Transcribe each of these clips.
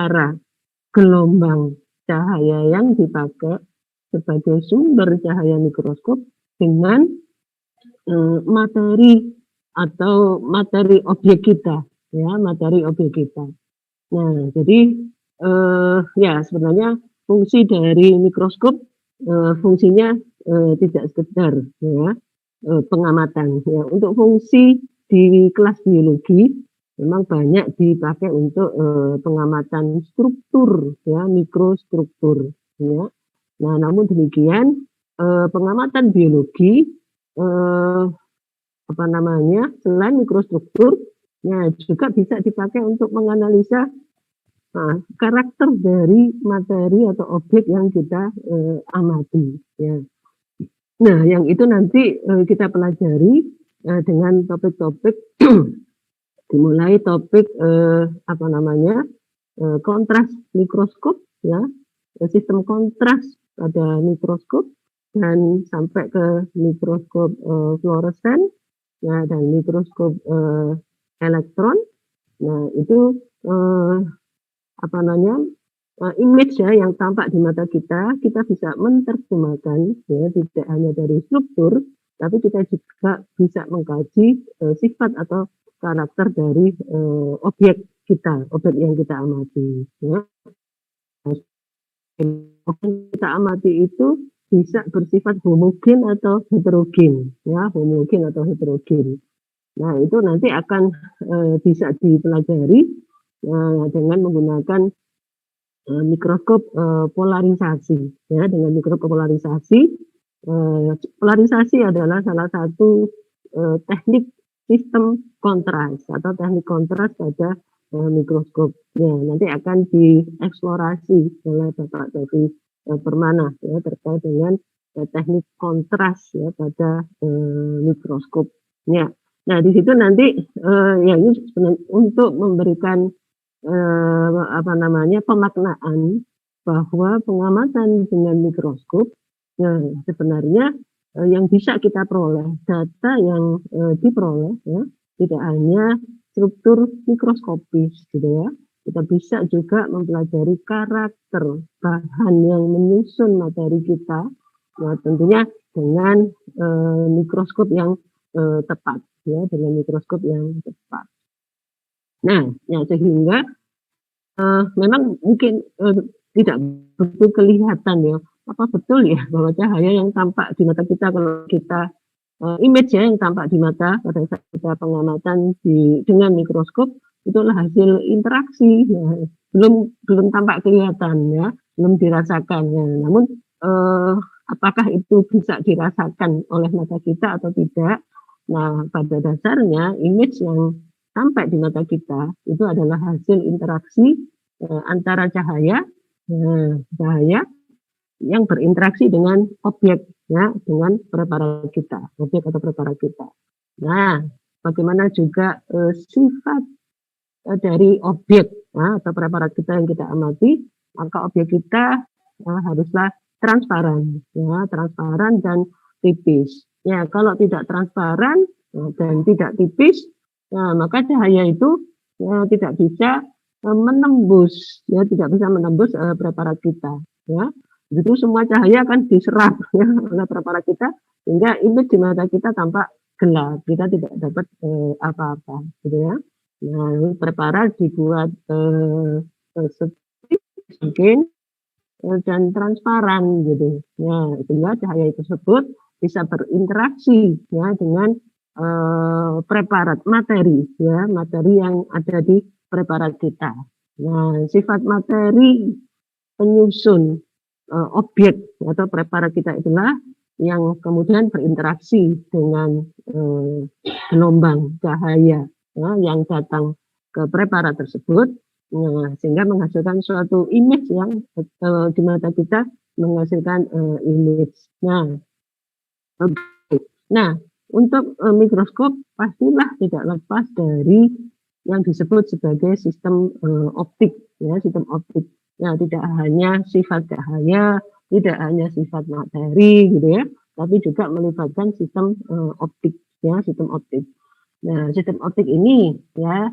antara gelombang cahaya yang dipakai sebagai sumber cahaya mikroskop dengan materi atau materi objek kita, ya, materi objek kita. Nah, jadi ya sebenarnya fungsi dari mikroskop fungsinya tidak sekedar ya pengamatan. Ya, untuk fungsi di kelas biologi memang banyak dipakai untuk pengamatan struktur, ya, mikrostruktur. Ya. Nah, namun demikian pengamatan biologi apa namanya selain mikrostruktur, ya juga bisa dipakai untuk menganalisa karakter dari materi atau objek yang kita amati. Ya. Nah, yang itu nanti kita pelajari dengan topik-topik dimulai topik apa namanya kontras mikroskop, ya, sistem kontras pada mikroskop dan sampai ke mikroskop fluoresen, ya, dan mikroskop elektron. Nah, itu apa namanya image ya yang tampak di mata kita bisa menerjemahkan ya tidak hanya dari struktur, tapi kita juga bisa mengkaji sifat atau karakter dari objek yang kita amati. Ya. Objek yang kita amati itu bisa bersifat homogen atau heterogen, ya, homogen atau heterogen. Nah, itu nanti akan bisa dipelajari dengan menggunakan mikroskop polarisasi, ya, dengan mikroskop polarisasi. Polarisasi adalah salah satu teknik sistem kontras atau teknik kontras pada mikroskop. Ya, nanti akan dieksplorasi oleh Bapak Dodi Permana ya terkait dengan teknik kontras ya pada mikroskop. Ya. Nah, di situ nanti ya ini untuk memberikan apa namanya pemaknaan bahwa pengamatan dengan mikroskop sebenarnya yang bisa kita peroleh data yang diperoleh ya tidak hanya struktur mikroskopis gitu ya, kita bisa juga mempelajari karakter bahan yang menyusun materi kita ya tentunya dengan mikroskop yang tepat ya, dengan mikroskop yang tepat. Nah, ya sehingga memang mungkin tidak betul kelihatan ya, apa betul ya bahwa cahaya yang tampak di mata kita kalau kita image ya yang tampak di mata pada saat kita pengamatan dengan mikroskop itulah hasil interaksi ya, belum tampak kelihatan ya, belum dirasakan ya. Namun apakah itu bisa dirasakan oleh mata kita atau tidak? Nah, pada dasarnya image yang sampai di mata kita itu adalah hasil interaksi antara cahaya yang berinteraksi dengan objek ya, dengan preparat kita, objek atau preparat kita. Nah, bagaimana juga sifat dari objek ya, atau preparat kita yang kita amati, maka objek kita haruslah transparan ya, transparan dan tipis. Ya, kalau tidak transparan dan tidak tipis, nah, maka cahaya itu tidak bisa menembus, ya tidak bisa menembus preparat kita. Ya, itu semua cahaya akan diserap ya, oleh preparat kita, sehingga image di mata kita tampak gelap, kita tidak dapat apa-apa, gitu ya. Nah, preparat dibuat mungkin dan transparan gitu. Ya, sehingga cahaya tersebut bisa berinteraksi ya dengan preparat materi ya, materi yang ada di preparat kita. Nah, sifat materi penyusun objek atau preparat kita itulah yang kemudian berinteraksi dengan gelombang cahaya ya, yang datang ke preparat tersebut. Nah, sehingga menghasilkan suatu image yang di mata kita menghasilkan image. Nah, untuk mikroskop pastilah tidak lepas dari yang disebut sebagai sistem optik, ya, sistem optik. Ya, tidak hanya sifat cahaya, tidak hanya sifat materi, gitu ya, tapi juga melibatkan sistem optik, ya, sistem optik. Nah, sistem optik ini, ya,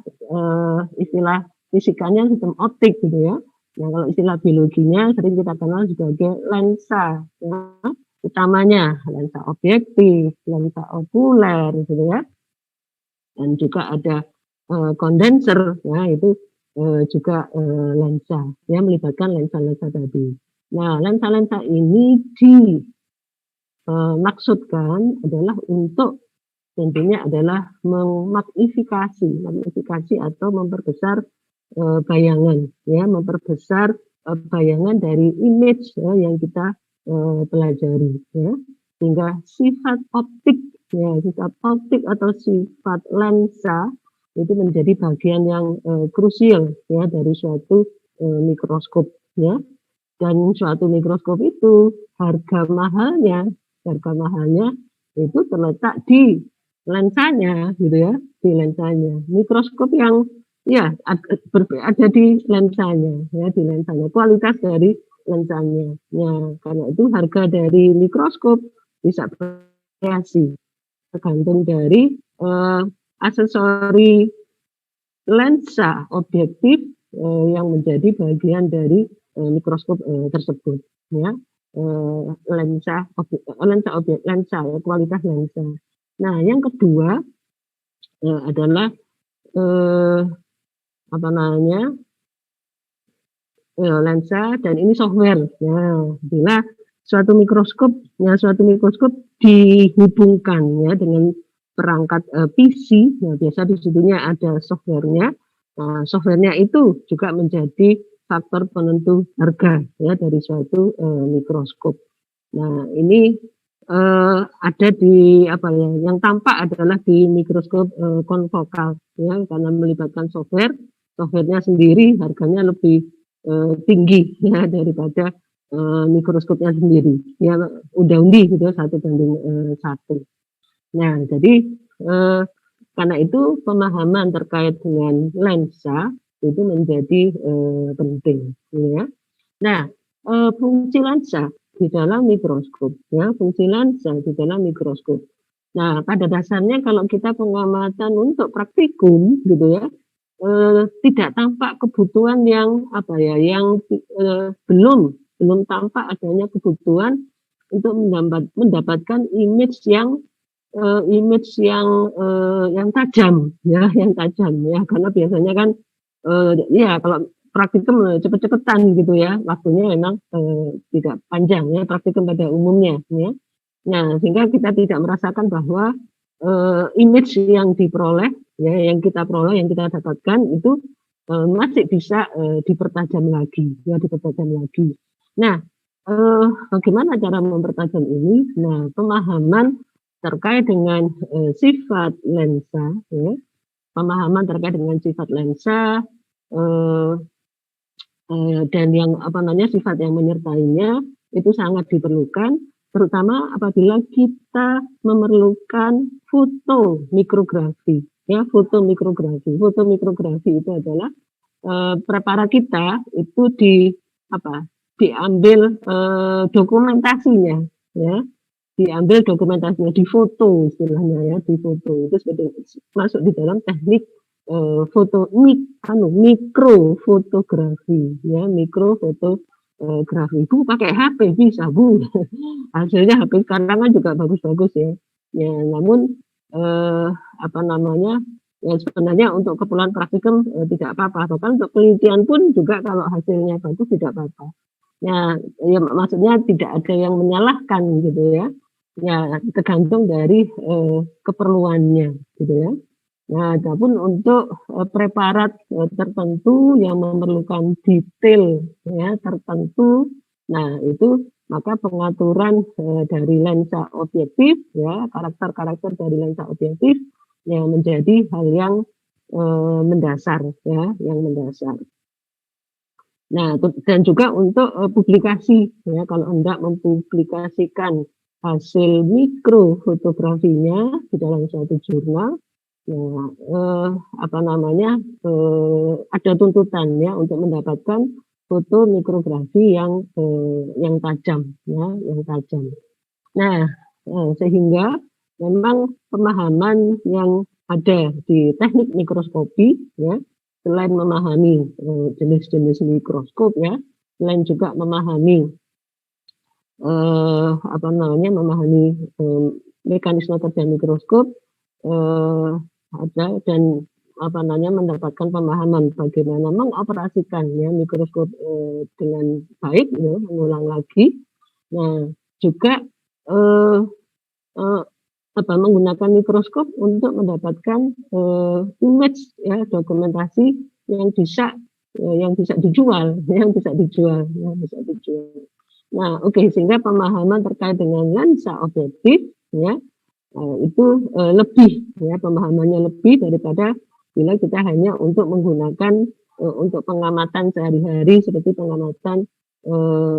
istilah fisikanya sistem optik gitu ya. Nah, kalau istilah biologinya sering kita kenal sebagai lensa, ya, utamanya lensa objektif, lensa okuler gitu ya. Dan juga ada kondenser, ya itu juga lensa, ya melibatkan lensa-lensa tadi. Nah, lensa-lensa ini dimaksudkan adalah untuk tentunya adalah magnifikasi atau memperbesar bayangan, ya memperbesar bayangan dari image ya, yang kita pelajari, ya sehingga sifat optik, ya sifat optik atau sifat lensa itu menjadi bagian yang krusial ya dari suatu mikroskop, ya. Dan suatu mikroskop itu harga mahalnya itu terletak di lensanya gitu ya, di lensanya. Mikroskop yang ya ada di lensanya, ya di lensanya. Kualitas dari lensanya. Ya, karena itu harga dari mikroskop bisa bervariasi tergantung dari aksesori lensa objektif yang menjadi bagian dari mikroskop tersebut, ya. Lensa ya, kualitas lensa. Nah, yang kedua adalah apa namanya lensa, dan ini software. Nah, bila suatu mikroskop dihubungkan ya dengan perangkat PC, nah biasa di situnya ada softwarenya. Nah, softwarenya itu juga menjadi faktor penentu harga ya dari suatu mikroskop. Nah, ini ada di apa ya? Yang tampak adalah di mikroskop konfokal ya, karena melibatkan software. Softwarenya sendiri harganya lebih tinggi ya daripada mikroskopnya sendiri. Ya undi gitu 1:1. Nah, jadi karena itu pemahaman terkait dengan lensa itu menjadi penting, ya. Nah, fungsi lensa di dalam mikroskop, ya, fungsi lensa di dalam mikroskop. Nah, pada dasarnya kalau kita pengamatan untuk praktikum, gitu ya, tidak tampak kebutuhan yang apa ya, yang belum tampak adanya kebutuhan untuk mendapatkan image yang yang tajam ya, karena biasanya kan ya kalau praktikum cepet-cepetan gitu ya, waktunya memang tidak panjang ya praktikum pada umumnya ya. Nah, sehingga kita tidak merasakan bahwa image yang diperoleh ya, yang kita dapatkan itu masih bisa dipertajam lagi. Nah, bagaimana cara mempertajam ini? Nah, pemahaman terkait dengan sifat lensa, ya, dan yang sifat yang menyertainya itu sangat diperlukan, terutama apabila kita memerlukan foto mikrografi. Ya, foto mikrografi itu adalah preparat kita itu diambil dokumentasinya, ya. Diambil dokumentasinya, difoto istilahnya ya, difoto. Itu masuk di dalam teknik mikrofotografi ya, mikrofotografi. Bu pakai HP bisa, Bu. Hasilnya HP sekarang kan juga bagus-bagus ya. Ya, namun ya sebenarnya untuk keperluan praktikum tidak apa-apa. Bahkan untuk penelitian pun juga kalau hasilnya bagus tidak apa-apa. Ya maksudnya tidak ada yang menyalahkan gitu ya. Ya tergantung dari keperluannya gitu ya. Nah, adapun untuk preparat tertentu yang memerlukan detail ya tertentu, nah itu maka pengaturan dari lensa objektif ya, karakter-karakter dari lensa objektif yang menjadi hal yang mendasar ya, yang mendasar. Nah, dan juga untuk publikasi ya, kalau hendak mempublikasikan hasil mikrofotografinya di dalam suatu jurnal, ada tuntutan ya untuk mendapatkan foto mikrografi yang tajam ya, yang tajam. Nah, sehingga memang pemahaman yang ada di teknik mikroskopi ya, selain memahami jenis-jenis mikroskop ya, selain juga memahami memahami mekanisme kerja mikroskop, ada dan mendapatkan pemahaman bagaimana mengoperasikan ya mikroskop dengan baik, ya, mengulang lagi. Nah, juga menggunakan mikroskop untuk mendapatkan image ya, dokumentasi yang bisa dijual, yang bisa dijual. Nah, sehingga pemahaman terkait dengan lensa objektif ya itu lebih ya, pemahamannya lebih daripada bila kita hanya untuk menggunakan untuk pengamatan sehari-hari seperti pengamatan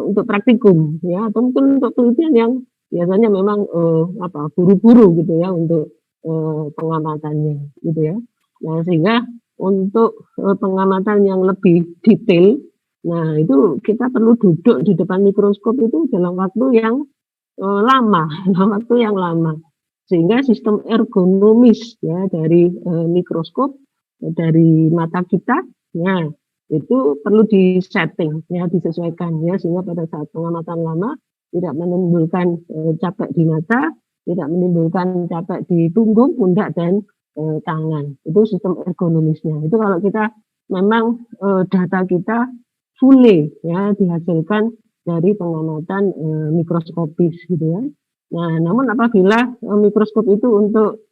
untuk praktikum ya, atau mungkin untuk penelitian yang biasanya memang buru-buru gitu ya untuk pengamatannya gitu ya. Nah, sehingga untuk pengamatan yang lebih detail, nah itu kita perlu duduk di depan mikroskop itu dalam waktu yang lama, dalam waktu yang lama. Sehingga sistem ergonomis ya dari mikroskop dari mata kita ya itu perlu disetting ya, disesuaikan ya, sehingga pada saat pengamatan lama tidak menimbulkan capek di mata, tidak menimbulkan capek di punggung, pundak dan tangan. Itu sistem ergonomisnya. Itu kalau kita memang data kita fully ya dihasilkan dari pengamatan mikroskopis gitu ya. Nah, namun apabila mikroskop itu untuk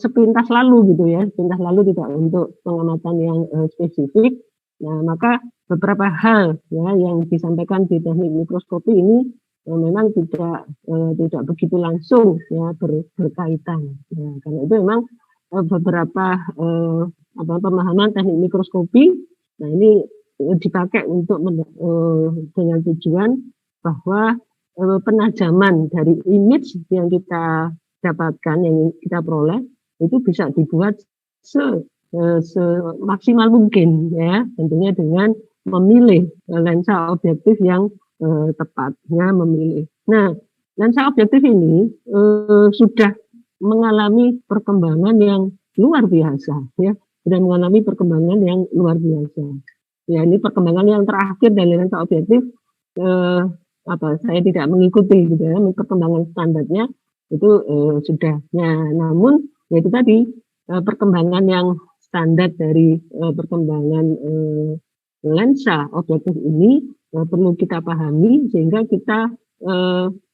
sepintas lalu gitu ya, sepintas lalu tidak untuk pengamatan yang spesifik. Nah, maka beberapa hal ya yang disampaikan di teknik mikroskopi ini memang tidak begitu langsung ya berkaitan. Ya, karena itu memang beberapa pemahaman teknik mikroskopi. Nah, ini dipakai untuk dengan tujuan bahwa penajaman dari image yang kita dapatkan, yang kita peroleh itu bisa dibuat semaksimal mungkin ya, tentunya dengan memilih lensa objektif yang tepat ya, memilih. Nah, lensa objektif ini sudah mengalami perkembangan yang luar biasa ya, sudah mengalami perkembangan yang luar biasa. Ya, ini perkembangan yang terakhir dari lensa objektif saya tidak mengikuti gitu ya, perkembangan standarnya itu sudah. Nah, namun ya itu tadi perkembangan yang standar dari perkembangan lensa objektif ini perlu kita pahami sehingga kita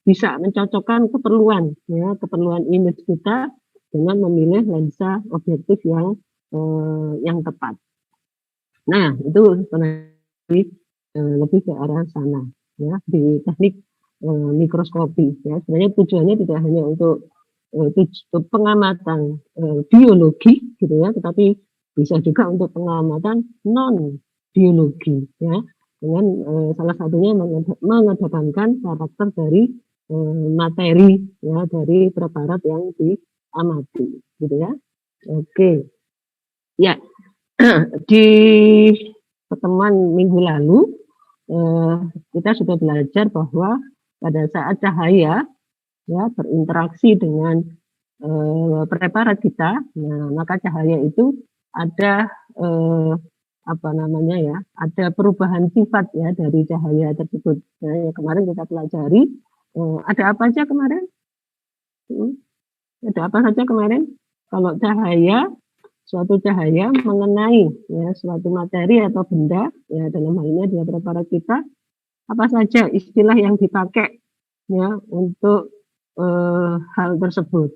bisa mencocokkan keperluan ya, keperluan image kita dengan memilih lensa objektif yang tepat. Nah, itu lebih ke arah sana ya, di teknik mikroskopi ya. Sebenarnya tujuannya tidak hanya untuk pengamatan biologi gitu ya, tetapi bisa juga untuk pengamatan non biologi ya, dengan salah satunya mengedepankan karakter dari materi ya, dari preparat yang diamati gitu ya. Oke ya. Di pertemuan minggu lalu kita sudah belajar bahwa pada saat cahaya ya berinteraksi dengan preparat kita, nah, maka cahaya itu ada ada perubahan sifat ya dari cahaya tersebut. Nah, ya, kemarin kita pelajari ada apa aja kemarin? Ada apa saja kemarin? Kalau suatu cahaya mengenai ya suatu materi atau benda ya, dalam hal ini adalah preparat kita, apa saja istilah yang dipakai ya untuk hal tersebut.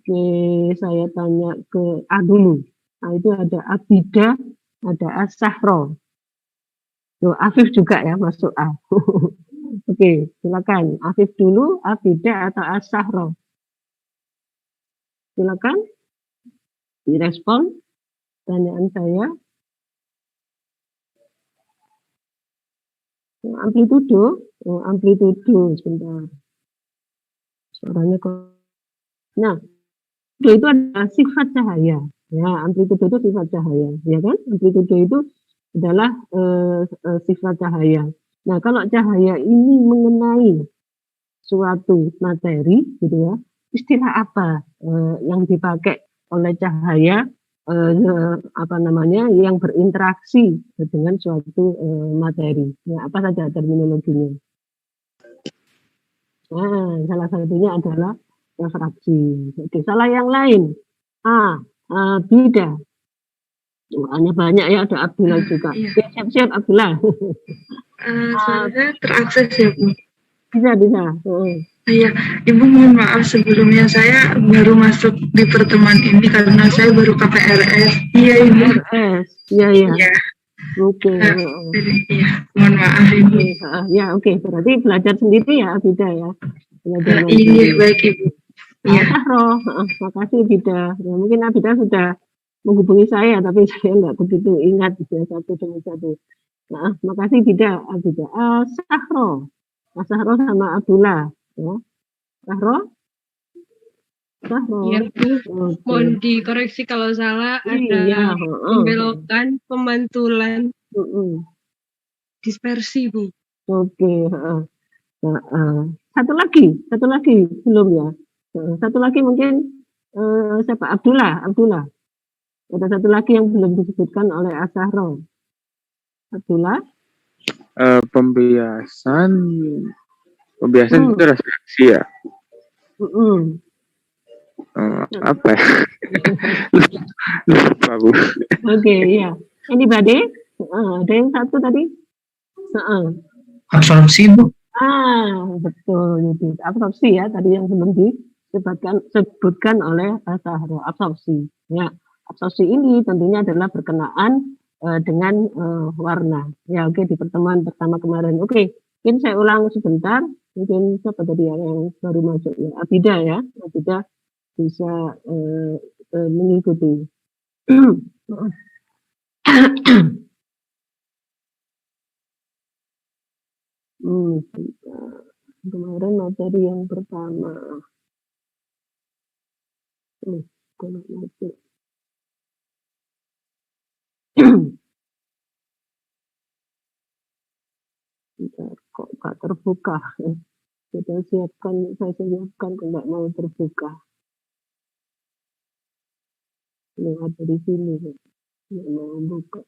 Oke, saya tanya ke A dulu. Nah, itu ada Abida, ada As-Sahro. Afif juga ya masuk A. Oke, silakan. Afif dulu, Abida atau As-Sahro. Silakan direspon pertanyaan saya. Amplitudo sebentar. Suaranya kok. Nah, itu adalah sifat cahaya. Ya, amplitudo itu sifat cahaya, ya kan? Amplitudo itu adalah sifat cahaya. Nah, kalau cahaya ini mengenai suatu materi, gitu ya, istilah apa yang dipakai oleh cahaya apa namanya, yang berinteraksi dengan suatu materi. Ya, apa saja terminologinya? Nah, salah satunya adalah refraksi. Oke, salah yang lain. Bida. Hanya banyak ya, ada Abdullah juga. Iya. Ya, siap-siap Abdullah. Saya terakses ya, Bu. Bisa. Iya, Ibu mohon maaf sebelumnya saya baru masuk di pertemuan ini karena saya baru KPRS. Iya, Ibu. KPRS. Iya. Iya. Oke. Iya, mohon maaf Ibu. Ya, oke. Berarti belajar sendiri ya, Bida ya. Belajar Iya, baik Ibu. Iya. Sahro, makasih Bida. Ya, mungkin Abida sudah menghubungi saya, tapi saya nggak begitu ingat ya, satu demi satu. Nah, makasih Bida, Abida. Sahro, Sahro sama Abdullah. Ya. Sahro? Iya, Bu. Mohon dikoreksi kalau salah, ada pembelokan, pemantulan, dispersi, Bu. Oke. Satu lagi belum ya. Satu lagi mungkin siapa? Abdullah. Ada satu lagi yang belum disebutkan oleh Asahro. Abdullah? Pembiasan itu refleksi ya. Apa ya? Lupa, Bu. Oke, ya. Anybody? Ada yang satu tadi? Absorpsi, Bu. Betul itu. Absorpsi ya, tadi yang belum disebutkan oleh Sahro. Absorpsi. Ya, absorpsi ini tentunya adalah berkenaan dengan warna. Ya, oke, di pertemuan pertama kemarin. Oke, mungkin saya ulang sebentar. Mungkin siapa tadi yang baru masuk ya? Abida ya. Abida bisa mengikuti. Kemarin materi yang pertama. Kok nggak terbuka? Saya siapkan kok nggak mau terbuka. Ini ada di sini, nggak mau buka.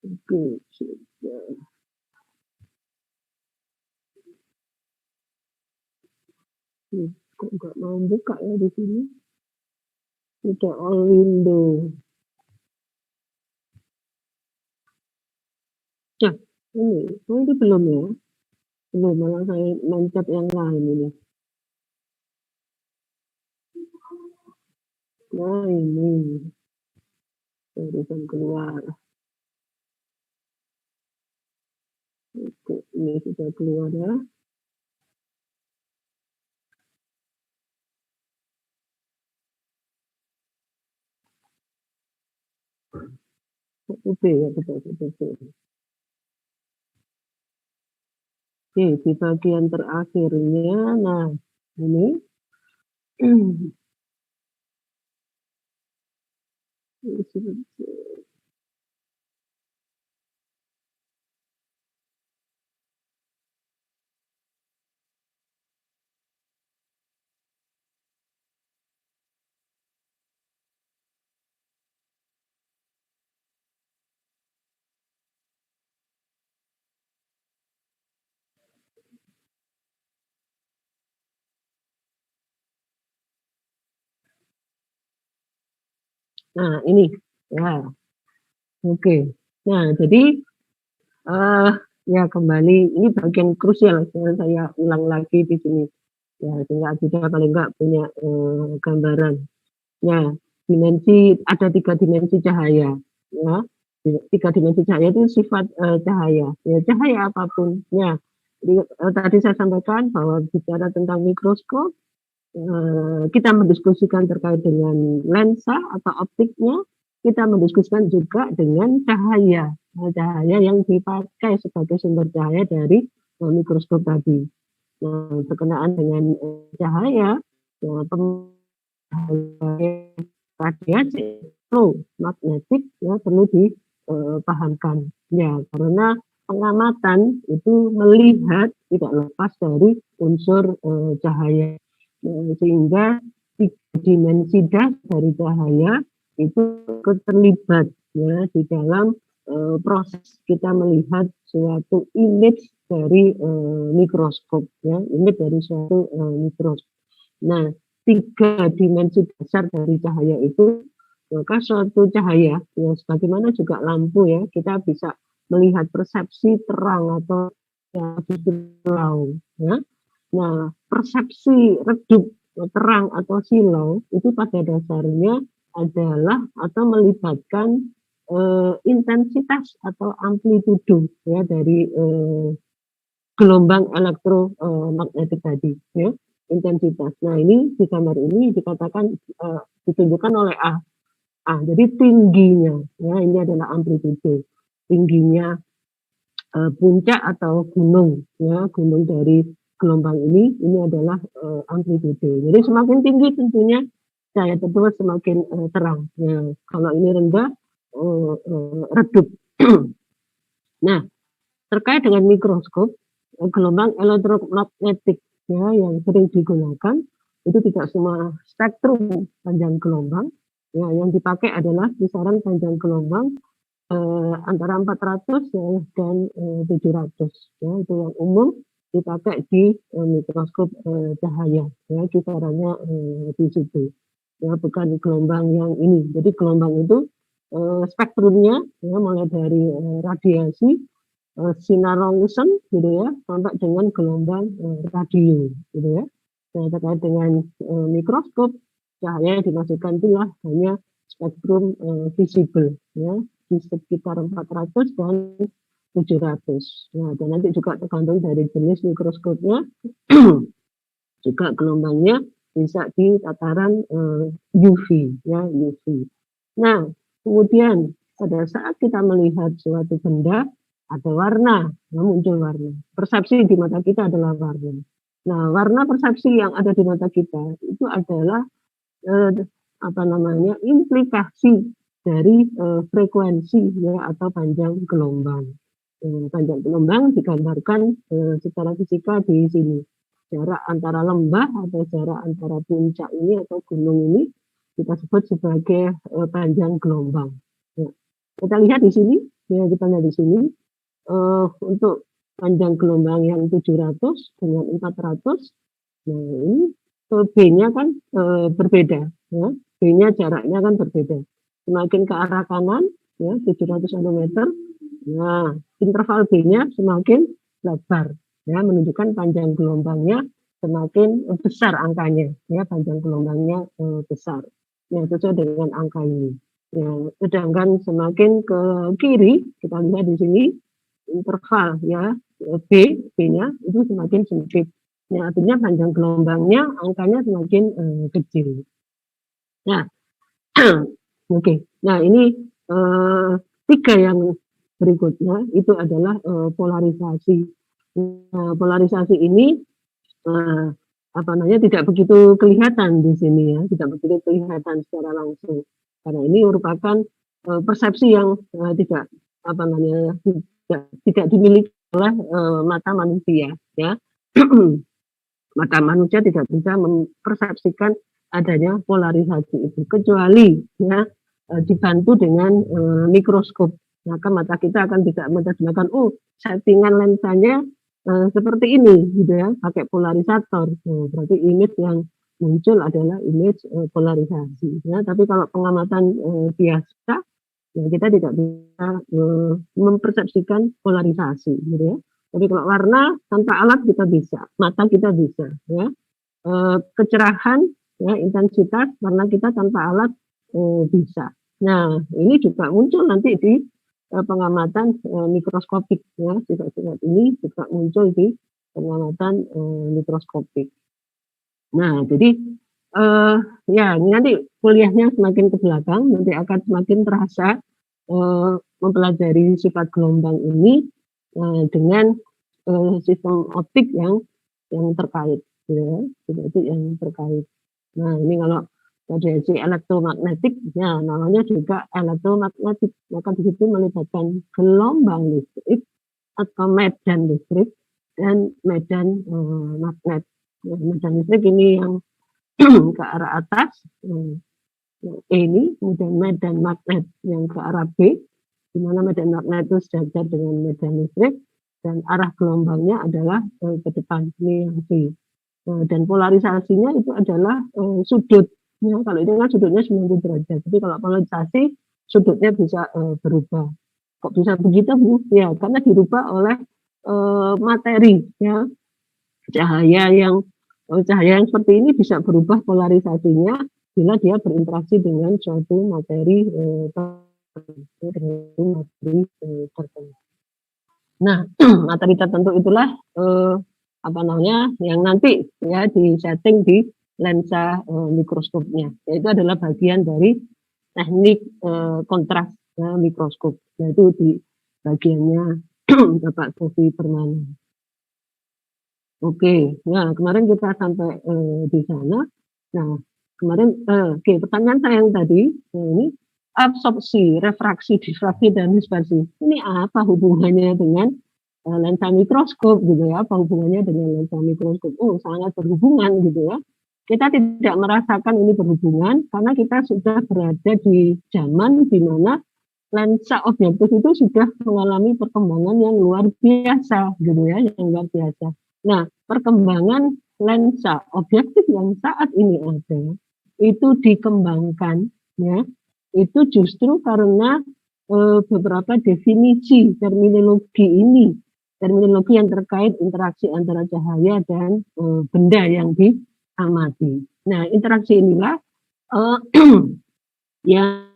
Oke, sudah. Kok nggak mau buka ya di sini? Sudah all window. Nah, ini belum ya? Belum, malah saya mencet yang lain ini. Nah, ini barusan keluar. Oke, ini sudah keluar ya. Oke, ya betul. Oke, di bagian terakhirnya, nah ini nah ini ya. Oke. Nah, jadi ya kembali ini bagian krusial saya ulang lagi di sini. Ya, sehingga kita paling enggak punya gambaran. Ya, ada 3 dimensi cahaya. Ya, 3 dimensi cahaya itu sifat cahaya. Ya, cahaya apapun. Ya, jadi, tadi saya sampaikan bahwa bicara tentang mikroskop, kita mendiskusikan terkait dengan lensa atau optiknya, kita mendiskusikan juga dengan cahaya, cahaya yang dipakai sebagai sumber cahaya dari mikroskop tadi. Nah, berkenaan dengan cahaya, radiasi, flow magnetik ya perlu dipahamkan. Ya, karena pengamatan itu melihat tidak lepas dari unsur cahaya. sehingga tiga dimensi dasar dari cahaya itu ikut terlibat ya di dalam proses kita melihat suatu image dari mikroskop ya, image dari suatu mikroskop. Nah, tiga dimensi dasar dari cahaya itu, maka suatu cahaya ya sebagaimana juga lampu ya, kita bisa melihat persepsi terang atau ya, silau ya. Nah, persepsi redup terang atau silau itu pada dasarnya adalah atau melibatkan intensitas atau amplitudo ya dari gelombang elektromagnetik tadi ya, intensitas. Nah, ini di gambar ini dikatakan ditunjukkan oleh A. Jadi tingginya ya, ini adalah amplitudo. Tingginya puncak atau gunung ya, gunung dari gelombang ini adalah amplitudo. Jadi semakin tinggi tentunya cahaya tersebut semakin terang. Ya, kalau ini rendah redup. Nah, terkait dengan mikroskop, gelombang elektromagnetik ya yang sering digunakan itu tidak semua spektrum panjang gelombang. Ya, yang dipakai adalah kisaran panjang gelombang antara 400 ya, dan 700 ya, itu yang umum dipakai di mikroskop cahaya ya, kisarannya di situ ya, bukan gelombang yang ini. Jadi gelombang itu spektrumnya ya, mulai dari radiasi sinar Rontgen gitu ya sampai dengan gelombang radio gitu ya. Nah, terkait dengan mikroskop cahaya yang dimasukkan itulah hanya spektrum visible ya di sekitar 400 dan 700. Nah, dan nanti juga tergantung dari jenis mikroskopnya juga gelombangnya bisa di tataran UV ya, UV. Nah, kemudian pada saat kita melihat suatu benda ada warna, muncul warna. Persepsi di mata kita adalah warna. Nah, warna persepsi yang ada di mata kita itu adalah implikasi dari frekuensi ya atau panjang gelombang. Panjang gelombang digambarkan secara fisika di sini. Jarak antara lembah atau jarak antara puncak ini atau gunung ini kita sebut sebagai panjang gelombang. Ya. Kita lihat di sini, ya kita lihat di sini untuk panjang gelombang yang 700 dengan 400. Nah, ini B-nya kan berbeda, ya. B-nya jaraknya kan berbeda. Semakin ke arah kanan, ya 700 cm. Nah, interval B-nya semakin lebar. Ya, menunjukkan panjang gelombangnya semakin besar angkanya, ya panjang gelombangnya besar. Ya, sesuai dengan angka ini. Ya, sedangkan semakin ke kiri kita lihat di sini interval ya B-nya itu semakin sempit. Ya, artinya panjang gelombangnya angkanya semakin kecil. Nah, oke. Nah, ini tiga yang berikutnya itu adalah polarisasi. Nah, polarisasi ini tidak begitu kelihatan di sini ya, tidak begitu kelihatan secara langsung karena ini merupakan persepsi yang tidak dimiliki oleh mata manusia ya. Mata manusia tidak bisa mempersepsikan adanya polarisasi itu kecuali ya dibantu dengan mikroskop. Maka mata kita akan bisa menerjemahkan settingan lensanya seperti ini gitu ya, pakai polarisator. Berarti image yang muncul adalah image polarisasi ya. Tapi kalau pengamatan biasa ya kita tidak bisa mempersepsikan polarisasi gitu ya. Jadi kalau warna tanpa alat kita bisa, mata kita bisa ya. Kecerahan ya, intensitas warna kita tanpa alat bisa. Nah, ini juga muncul nanti di pengamatan mikroskopik ya, sifat-sifat ini juga muncul di pengamatan mikroskopik. Nah, jadi ya ini nanti kuliahnya semakin ke belakang nanti akan semakin terasa mempelajari sifat gelombang ini dengan sistem optik yang terkait, ya, itu yang terkait. Nah, ini kalau radiasi elektromagnetik, ya namanya juga elektromagnetik, maka di situ melibatkan gelombang listrik atau medan listrik dan medan magnet. Medan listrik ini yang ke arah atas, E ini, kemudian medan magnet yang ke arah B, di mana medan magnet itu sejajar dengan medan listrik, dan arah gelombangnya adalah ke depan, ini yang B. Dan polarisasinya itu adalah sudut. Ya, kalau ini kan sudutnya 90 derajat, tapi kalau polarisasi sudutnya bisa berubah. Kok bisa begitu, Bu? Ya, karena dirubah oleh materi, ya. Cahaya yang seperti ini bisa berubah polarisasinya bila dia berinteraksi dengan suatu materi tertentu. Nah, materi tertentu itulah yang nanti ya di setting di lensa mikroskopnya. Itu adalah bagian dari teknik kontras mikroskop. Nah, itu di bagiannya Bapak Sofi Permana. Oke, nah kemarin kita sampai di sana. Nah, kemarin pertanyaan saya yang tadi ini absorpsi, refraksi, difraksi, dan dispersi. Ini apa hubungannya dengan lensa mikroskop gitu ya? Apa hubungannya dengan lensa mikroskop? Oh, sangat berhubungan gitu ya. Kita tidak merasakan ini berhubungan karena kita sudah berada di zaman di mana lensa objektif itu sudah mengalami perkembangan yang luar biasa gitu ya, yang luar biasa. Nah, perkembangan lensa objektif yang saat ini ada itu dikembangkan ya, itu justru karena beberapa definisi terminologi yang terkait interaksi antara cahaya dan benda yang diamati. Nah, interaksi inilah yang